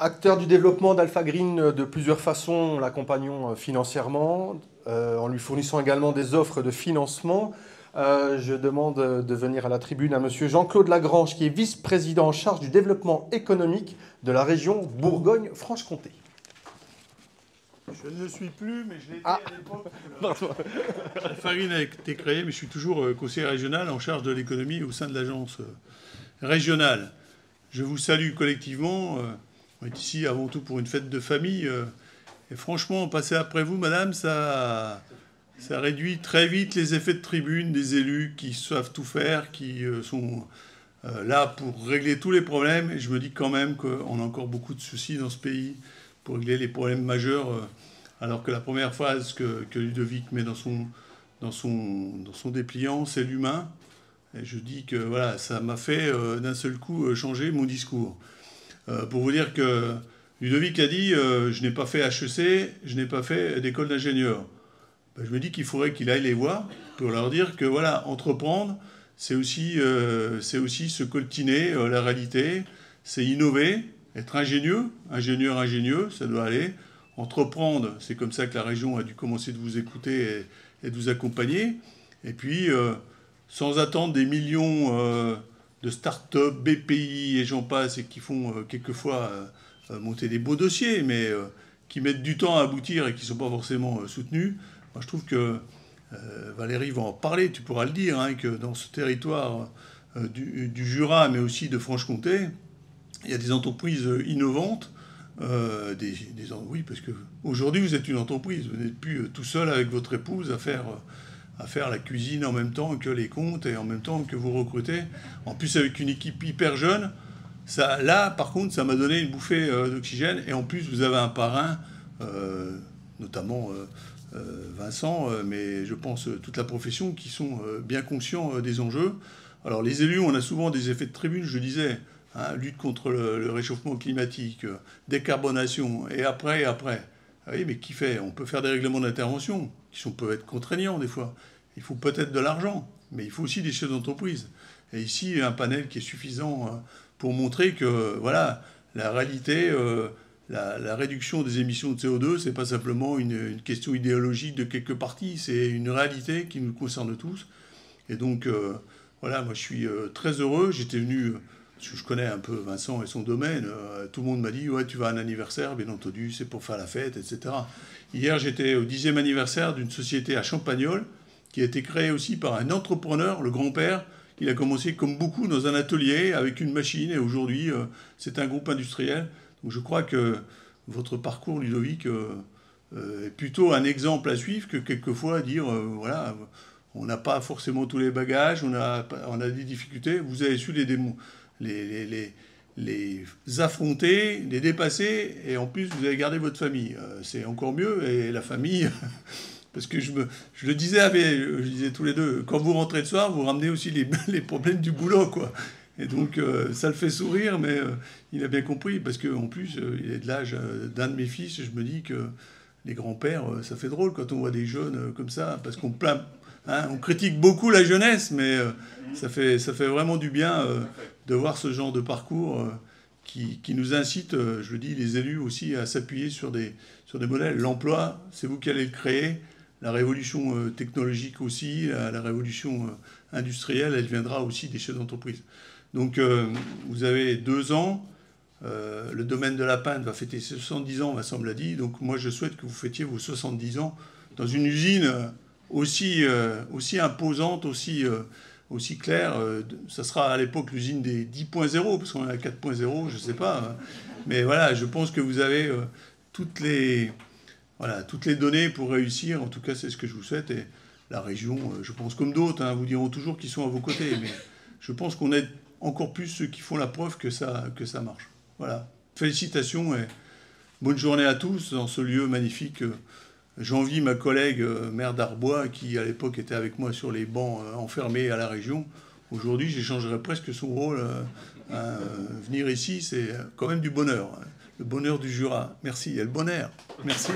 Acteur du développement d'Alpha Green de plusieurs façons, l'accompagnons financièrement, en lui fournissant également des offres de financement. Je demande de venir à la tribune à monsieur Jean-Claude Lagrange, qui est vice-président en charge du développement économique de la région Bourgogne-Franche-Comté. Je ne le suis plus, mais je l'ai été Ah. à l'époque. Alpha Green a été créé, mais je suis toujours conseiller régional en charge de l'économie au sein de l'agence régionale. Je vous salue collectivement. On est ici avant tout pour une fête de famille. Et franchement, passer après vous, madame, ça réduit très vite les effets de tribune des élus qui savent tout faire, qui sont là pour régler tous les problèmes. Et je me dis quand même qu'on a encore beaucoup de soucis dans ce pays pour régler les problèmes majeurs, alors que la première phase que Ludovic met dans son dépliant, c'est l'humain. Et je dis que voilà, ça m'a fait d'un seul coup changer mon discours. Pour vous dire que Ludovic a dit je n'ai pas fait HEC, je n'ai pas fait d'école d'ingénieur. Ben, je me dis qu'il faudrait qu'il aille les voir pour leur dire que voilà, entreprendre, c'est aussi se coltiner la réalité, c'est innover, être ingénieux, ça doit aller. Entreprendre, c'est comme ça que la région a dû commencer de vous écouter et de vous accompagner. Et puis, sans attendre des millions de start-up, BPI et j'en passe, et qui font quelquefois monter des beaux dossiers, mais qui mettent du temps à aboutir et qui ne sont pas forcément soutenus. Moi, je trouve que Valérie va en parler, tu pourras le dire, hein, que dans ce territoire du Jura, mais aussi de Franche-Comté, il y a des entreprises innovantes. Oui, parce qu'aujourd'hui, vous êtes une entreprise. Vous n'êtes plus tout seul avec votre épouse à faire la cuisine en même temps que les comptes et en même temps que vous recrutez. En plus, avec une équipe hyper jeune. Ça, là, par contre, ça m'a donné une bouffée d'oxygène. Et en plus, vous avez un parrain, notamment Vincent, mais je pense toute la profession, qui sont bien conscients des enjeux. Alors, les élus, on a souvent des effets de tribune, je disais. Hein, lutte contre le réchauffement climatique, décarbonation, et après. Oui, mais qui fait? On peut faire des règlements d'intervention qui peuvent être contraignants des fois. Il faut peut-être de l'argent, mais il faut aussi des chefs d'entreprise. Et ici, un panel qui est suffisant pour montrer que voilà, la réalité, la réduction des émissions de CO2, c'est pas simplement une question idéologique de quelques partis, c'est une réalité qui nous concerne tous. Et donc, voilà, moi je suis très heureux. J'étais venu... Parce que je connais un peu Vincent et son domaine, tout le monde m'a dit « Ouais, tu vas à un anniversaire, bien entendu, c'est pour faire la fête, etc. » Hier, j'étais au 10e anniversaire d'une société à Champagnole, qui a été créée aussi par un entrepreneur, le grand-père. Il a commencé, comme beaucoup, dans un atelier, avec une machine, et aujourd'hui, c'est un groupe industriel. Donc je crois que votre parcours, Ludovic, est plutôt un exemple à suivre que quelquefois dire voilà, on n'a pas forcément tous les bagages, on a des difficultés. Vous avez su les affronter, les dépasser, et en plus vous avez gardé votre famille. C'est encore mieux, et la famille, parce que je le disais, je disais tous les deux, quand vous rentrez le soir, vous ramenez aussi les problèmes du boulot, quoi. Et donc ça le fait sourire, mais il a bien compris, parce qu'en plus, il est de l'âge d'un de mes fils, et je me dis que les grands-pères, ça fait drôle quand on voit des jeunes comme ça, parce qu'on plaint... Hein, on critique beaucoup la jeunesse, mais ça fait vraiment du bien de voir ce genre de parcours qui nous incite, je le dis, les élus aussi, à s'appuyer sur des modèles. L'emploi, c'est vous qui allez le créer. La révolution technologique aussi, la révolution industrielle, elle viendra aussi des chefs d'entreprise. Donc vous avez 2 ans. Le domaine de la Pinte va fêter ses 70 ans, Vincent me l'a dit. Donc moi, je souhaite que vous fêtiez vos 70 ans dans une usine... aussi imposante, aussi claire. Ça sera à l'époque l'usine des 10.0, parce qu'on est à 4.0, je ne sais pas. Mais voilà, je pense que vous avez toutes les données pour réussir. En tout cas, c'est ce que je vous souhaite. Et la région, je pense comme d'autres, hein, vous diront toujours qu'ils sont à vos côtés. Mais je pense qu'on aide encore plus ceux qui font la preuve que ça marche. Voilà. Félicitations et bonne journée à tous dans ce lieu magnifique. J'envie ma collègue maire d'Arbois qui, à l'époque, était avec moi sur les bancs enfermés à la région. Aujourd'hui, j'échangerais presque son rôle. Venir ici, c'est quand même du bonheur. Le bonheur du Jura. Merci. Et le bon air. Merci.